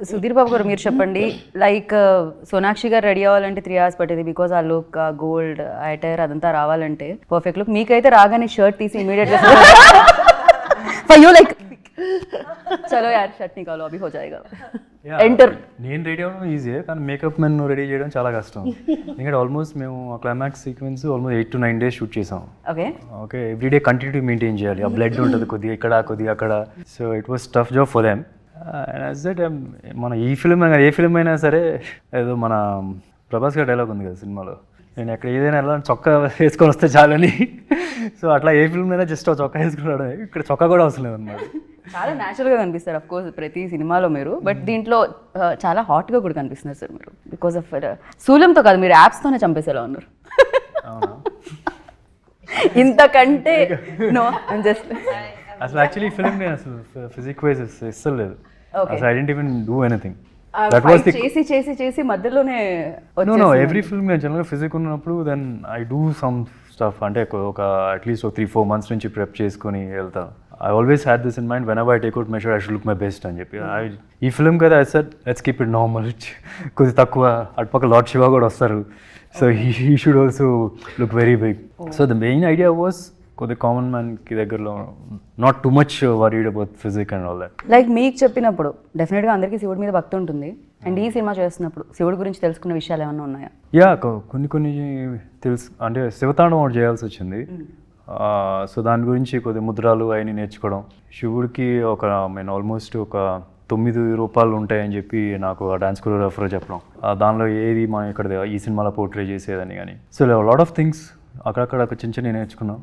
సుధీర్ బాబు గారు మీరు చెప్పండి, లైక్ సోనాక్షి గారు రెడీ అవ్వాలంటే 3 hours పట్టేది బికాజ్ ఆ లుక్, ఆ గోల్డ్ అటైర్ అదంతా రావాలంటే పర్ఫెక్ట్ లుక్. మీకైతే రాగానే షర్ట్ తీసి ఇమీడియట్ ఫర్ యూ లైక్ చలో యార్ షర్ట్ నికాలో అభి హో జాయేగా ఎంటర్. నేను రెడీ అవ్వడం ఈజీ, కానీ మేకప్ మెన్ రెడీ చేయడం చాలా కష్టం. ఎందుకంటే ఆల్మోస్ట్ మేము climax sequence almost 8 to 9 days shoot చేసాం. ఓకే ఎవ్రీడే కంటిన్యూటీ మెయింటైన్ చేయాలి, ఆ బ్లడ్ ఉంటుంది కొద్దిగా ఇక్కడ కొద్దిగా అక్కడ. So it was tough job for them. That మన ఈ ఫిల్మ్ ఏ ఫిల్మ్ అయినా సరే, ఏదో మన ప్రభాస్ గారి డైలాగ్ ఉంది కదా సినిమాలో, నేను ఎక్కడ ఏదైనా ఎలా చొక్కా వేసుకొని వస్తే చాలని. సో అట్లా ఏ ఫిల్మ్ అయినా జస్ట్ చొక్కా వేసుకున్నాడు, ఇక్కడ చొక్కా కూడా అవసరం లేదన్నమాట. చాలా న్యాచురల్గా కనిపిస్తారు అఫ్ కోర్స్ ప్రతి సినిమాలో మీరు, బట్ దీంట్లో చాలా హాట్గా కూడా కనిపిస్తున్నారు సార్ మీరు. బికాస్ ఆఫ్ శూలంతో కాదు, మీరు యాప్స్తోనే చంపేసేలా ఉన్నారు. అవునా? ఇంతకంటే నో ఐమ్ జస్ట్ అసలు యాక్చువల్లీ ఫిల్మ్ నేను అసలు ఫిజిక్ వైజ్ ఇస్తలేదు అసలు. I didn't even do anything. That was the చేసి చేసి చేసి మధ్యలోనే నో ఎవ్రీ ఫిల్మ్ నేను జనరల్గా ఫిజిక్ ఉన్నప్పుడు then I do some stuff, అంటే ఒక అట్లీస్ట్ 3-4 months నుంచి ప్రెప్ చేసుకొని వెళ్తాను. I always had this in mind, whenever I take out measure I should look my best అని చెప్పి. ఈ ఫిల్మ్ కదా I said let's keep it normal, కొద్ది తక్కువ. అటుపక్క లార్డ్ శివ కూడా వస్తారు, so he should also look very big. So the main idea was కొద్ది కామన్ మ్యాన్కి దగ్గరలో, not too much worried about physique and all that. Like మీకు చెప్పినప్పుడు డెఫినెట్గా అందరికీ శివుడి మీద భక్తి ఉంటుంది, అండ్ ఈ సినిమా చేస్తున్నప్పుడు శివుడి గురించి తెలుసుకున్న విషయాలు ఏమైనా ఉన్నాయా? యా కొన్ని తెలుసు, అంటే శివతాండం ఒకటి చేయాల్సి వచ్చింది. సో దాని గురించి కొద్ది ముద్రాలు అవన్నీ నేర్చుకోవడం. శివుడికి ఆల్మోస్ట్ ఒక 9 రూపాలు ఉంటాయని చెప్పి నాకు ఆ డాన్స్ కొరియోగ్రాఫర్ చెప్పడం, దానిలో ఏది మనం ఇక్కడ ఈ సినిమాలో పోర్ట్రే చేసేదని కానీ. సో లాట్ ఆఫ్ థింగ్స్ అక్కడక్కడ చిన్న చిన్న నేర్చుకున్నాం.